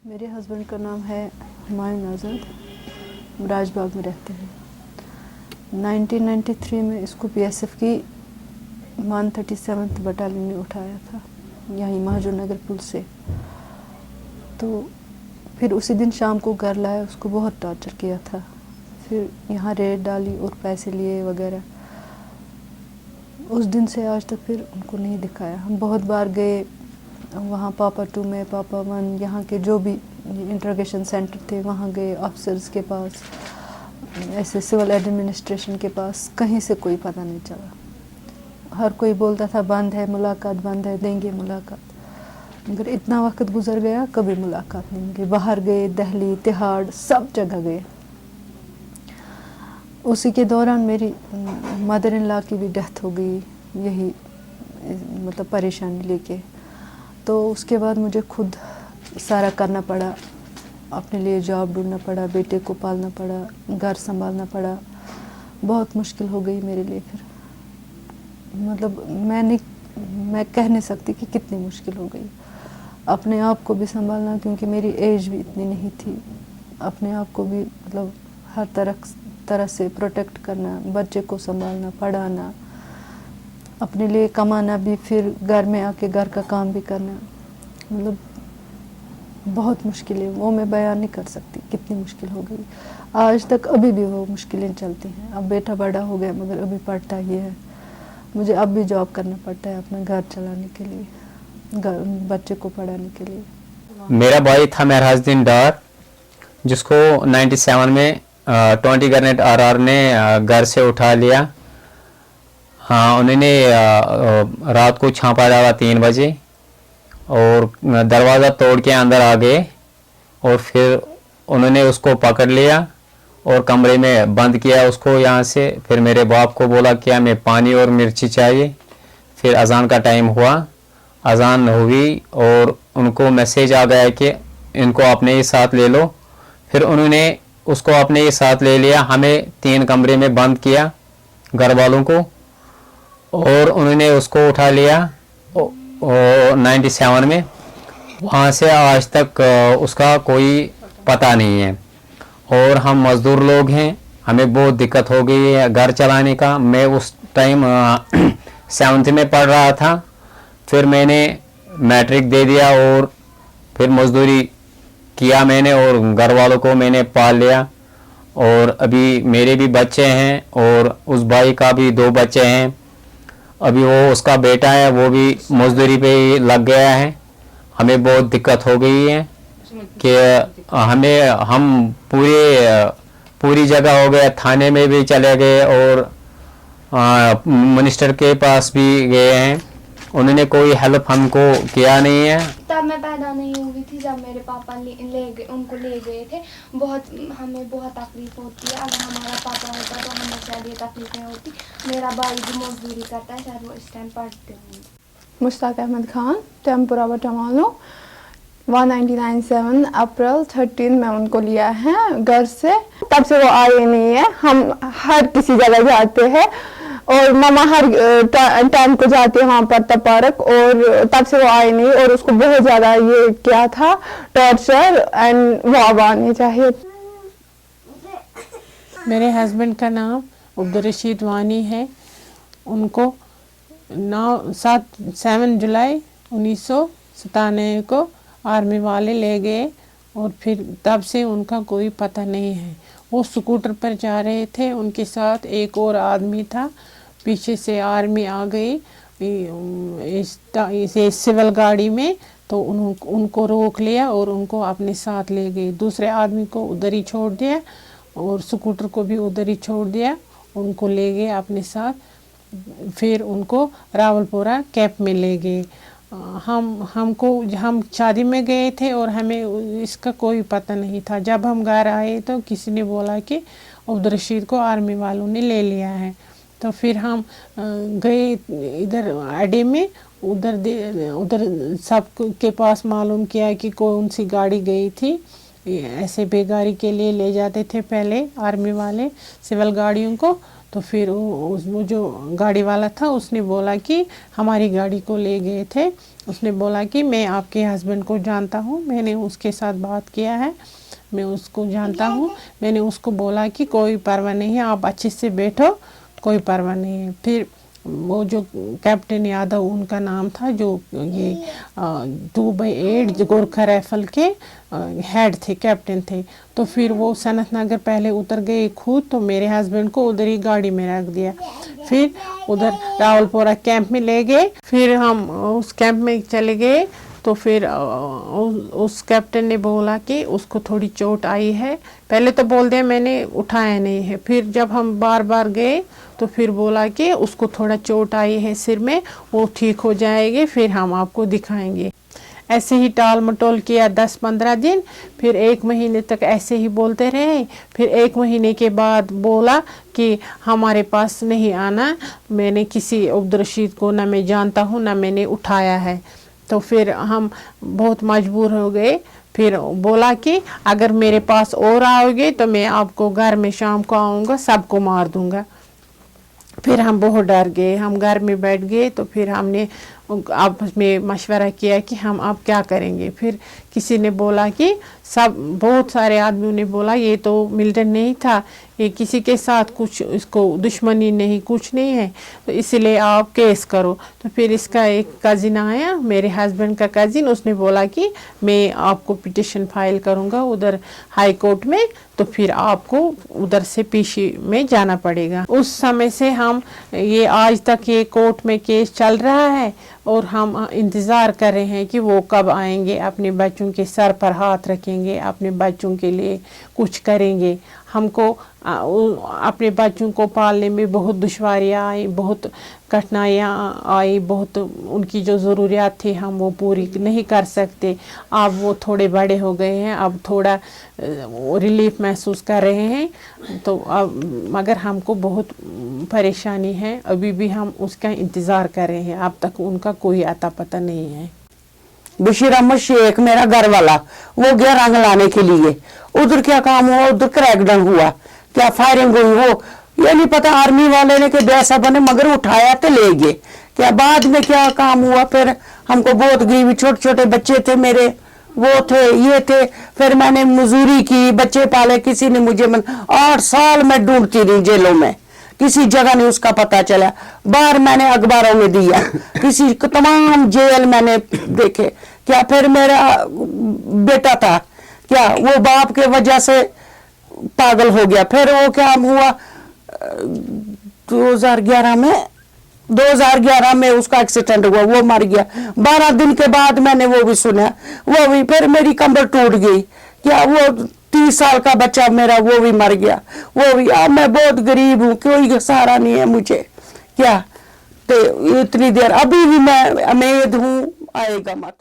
मेरे हस्बैंड का नाम है हुमायूं आज़ाद, राजबाग में रहते हैं। 1993 में इसको बीएसएफ की 137th बटालियन ने उठाया था, यहीं महाजन नगर पुल से। तो फिर उसी दिन शाम को घर लाया, उसको बहुत टॉर्चर किया था। फिर यहाँ रेड डाली और पैसे लिए वगैरह। उस दिन से आज तक फिर उनको नहीं दिखाया। हम बहुत बार गए वहाँ, पापा 2 में, पापा 1, यहाँ के जो भी इंट्रोगेशन सेंटर थे वहाँ गए, ऑफिसर्स के पास, ऐसे सिविल एडमिनिस्ट्रेशन के पास, कहीं से कोई पता नहीं चला। हर कोई बोलता था बंद है मुलाकात, बंद है, देंगे मुलाकात, मगर इतना वक्त गुजर गया, कभी मुलाकात नहीं मिली। बाहर गए, दिल्ली, तिहाड़, सब जगह गए। उसी के दौरान मेरी मदर इन लॉ की भी डेथ हो गई, यही मतलब परेशानी लेके। तो उसके बाद मुझे खुद सारा करना पड़ा, अपने लिए जॉब ढूंढना पड़ा, बेटे को पालना पड़ा, घर संभालना पड़ा। बहुत मुश्किल हो गई मेरे लिए। फिर मतलब मैं कह नहीं सकती कि कितनी मुश्किल हो गई। अपने आप को भी संभालना, क्योंकि मेरी एज भी इतनी नहीं थी। अपने आप को भी मतलब हर तरह से प्रोटेक्ट करना, बच्चे को संभालना, पढ़ाना, अपने लिए कमाना भी, फिर घर में आके घर का काम भी करना। मतलब बहुत मुश्किल है, वो मैं बयान नहीं कर सकती कितनी मुश्किल हो गई। आज तक अभी भी वो मुश्किलें चलती हैं। अब बेटा बड़ा हो गया, मगर अभी पढ़ता ही है। मुझे अब भी जॉब करना पड़ता है अपना घर चलाने के लिए, बच्चे को पढ़ाने के लिए। मेरा भाई था मेहराजुद्दीन डार, जिसको 97 में 20 ग्रेनेड आरआर ने घर से उठा लिया। हाँ, उन्होंने रात को छापा डाला 3 बजे और दरवाज़ा तोड़ के अंदर आ गए और फिर उन्होंने उसको पकड़ लिया और कमरे में बंद किया उसको यहाँ से। फिर मेरे बाप को बोला कि हमें पानी और मिर्ची चाहिए। फिर अजान का टाइम हुआ, अजान हुई और उनको मैसेज आ गया कि इनको अपने ही साथ ले लो। फिर उन्होंने उसको अपने ही साथ ले लिया। हमें 3 कमरे में बंद किया, घर वालों को, और उन्होंने उसको उठा लिया 97 में। वहाँ से आज तक उसका कोई पता नहीं है। और हम मज़दूर लोग हैं, हमें बहुत दिक्कत हो गई है घर चलाने का। मैं उस टाइम 7th में पढ़ रहा था। फिर मैंने मैट्रिक दे दिया और फिर मज़दूरी किया मैंने और घर वालों को मैंने पाल लिया। और अभी मेरे भी बच्चे हैं और उस भाई का भी 2 बच्चे हैं। अभी वो उसका बेटा है, वो भी मजदूरी पे ही लग गया है। हमें बहुत दिक्कत हो गई है कि हम पूरी जगह हो गए, थाने में भी चले गए और मिनिस्टर के पास भी गए हैं। उन्होंने कोई हेल्प हमको किया नहीं है। तब मैं पैदा नहीं हुई थी जब मेरे पापा उनको ले गए थे। हमें बहुत तकलीफ होती है। अगर हमारा पापा होता तो हमें शायद ये तकलीफें होती। मेरा भाई भी मजदूरी करता है, शायद वो इस टाइम पढ़ते होंगे। मुश्ताक अहमद खान, टेम्पुरा बटामालो, 1997 अप्रैल 13 में उनको लिया है घर से। तब से वो आए नहीं है। हम हर किसी जगह जाते हैं और मामा हर टाइम को जाते हैं वहाँ पर तपारक, और तब से वो आए नहीं। और उसको बहुत ज़्यादा ये क्या था टॉर्चर, एंड वो अब आने चाहिए। मेरे हस्बैंड का नाम अब्दुल-रशीद वानी है। उनको 7 जुलाई 1997 को आर्मी वाले ले गए और फिर तब से उनका कोई पता नहीं है। वो स्कूटर पर जा रहे थे, उनके साथ एक और आदमी था। पीछे से आर्मी आ गई इस सिविल गाड़ी में, तो उनको रोक लिया और उनको अपने साथ ले गए। दूसरे आदमी को उधर ही छोड़ दिया और स्कूटर को भी उधर ही छोड़ दिया। उनको ले गए अपने साथ। फिर उनको रावलपुरा कैंप में ले गए। हम शादी में गए थे और हमें इसका कोई पता नहीं था। जब हम घर आए तो किसी ने बोला कि अब्दुल-रशीद को आर्मी वालों ने ले लिया है। तो फिर हम गए इधर अड्डे में, उधर सब के पास मालूम किया कि कौन सी गाड़ी गई थी। ऐसे बेगारी के लिए ले जाते थे पहले आर्मी वाले सिविल गाड़ियों को। तो फिर वो जो गाड़ी वाला था उसने बोला कि हमारी गाड़ी को ले गए थे। उसने बोला कि मैं आपके हस्बैंड को जानता हूँ, मैंने उसके साथ बात किया है, मैं उसको जानता हूँ। मैंने उसको बोला कि कोई परवाह नहीं है, आप अच्छे से बैठो, कोई परवाह नहीं है। फिर वो जो कैप्टन यादव उनका नाम था, जो ये 2/8 गोरखा राइफल के हेड थे, कैप्टन थे। तो फिर वो सनत नगर पहले उतर गए खुद, तो मेरे हस्बैंड को उधर ही गाड़ी में रख दिया। फिर उधर रावलपुरा कैंप में ले गए। फिर हम उस कैंप में चले गए, तो फिर उस कैप्टन ने बोला कि उसको थोड़ी चोट आई है। पहले तो बोल दिया, मैंने उठाया नहीं है। फिर जब हम बार बार गए तो फिर बोला कि उसको थोड़ा चोट आई है सिर में, वो ठीक हो जाएगी, फिर हम आपको दिखाएंगे। ऐसे ही टाल मटोल किया 10-15 दिन। फिर 1 महीने तक ऐसे ही बोलते रहे। फिर 1 महीने के बाद बोला कि हमारे पास नहीं आना, मैंने किसी अब्दुल-रशीद को ना मैं जानता हूँ ना मैंने उठाया है। तो फिर हम बहुत मजबूर हो गए। फिर बोला कि अगर मेरे पास और आओगे तो मैं आपको घर में शाम को आऊँगा, सबको मार दूँगा। फिर हम बहुत डर गए, हम घर में बैठ गए। तो फिर हमने आपस में मशवरा किया कि हम अब क्या करेंगे। फिर किसी ने बोला कि बहुत सारे आदमियों ने बोला ये तो मिलिटेंट नहीं था, ये किसी के साथ कुछ इसको दुश्मनी नहीं, कुछ नहीं है, तो इसलिए आप केस करो। तो फिर इसका एक कज़िन आया, मेरे हस्बैंड का कज़िन, उसने बोला कि मैं आपको पिटिशन फाइल करूँगा उधर हाई कोर्ट में, तो फिर आपको उधर से पीसी में जाना पड़ेगा। उस समय से हम ये आज तक ये कोर्ट में केस चल रहा है और हम इंतज़ार कर रहे हैं कि वो कब आएंगे, अपने बच्चों के सर पर हाथ रखेंगे, अपने बच्चों के लिए कुछ करेंगे। हमको अपने बच्चों को पालने में बहुत दुश्वारियाँ आई, बहुत कठिनाइयाँ आई, बहुत उनकी जो ज़रूरियात थी हम वो पूरी नहीं कर सकते। अब वो थोड़े बड़े हो गए हैं, अब थोड़ा रिलीफ महसूस कर रहे हैं। तो अब मगर हमको बहुत परेशानी है, अभी भी हम उसका इंतज़ार कर रहे हैं, अब तक उनका कोई अता पता नहीं है। बशीर अहमद शेख मेरा घर वाला, वो गया रंग लाने के लिए, उधर क्या काम हुआ, उधर क्रैकडाउन हुआ, क्या फायरिंग हुई, वो ये नहीं पता आर्मी वाले ने कि वैसा बने, मगर उठाया तो ले गए। क्या बाद में क्या काम हुआ, फिर हमको बहुत गरीबी, छोटे छोटे बच्चे थे मेरे, वो थे ये थे, फिर मैंने मजदूरी की, बच्चे पाले, किसी ने मुझे 8 साल में ढूंढती रही जेलों में, किसी जगह नहीं उसका पता चला। बाहर मैंने अखबारों में दिया, किसी तमाम जेल मैंने देखे। क्या फिर मेरा बेटा था, क्या वो बाप के वजह से पागल हो गया। फिर वो क्या हुआ 2011 में उसका एक्सीडेंट हुआ, वो मर गया। 12 दिन के बाद मैंने वो भी सुना, वो भी फिर मेरी कमर टूट गई। क्या वो 30 साल का बच्चा मेरा वो भी मर गया, वो भी। अब मैं बहुत गरीब हूँ, कोई सहारा नहीं है मुझे। क्या तो इतनी देर अभी भी मैं उम्मीद हूँ आएगा मत।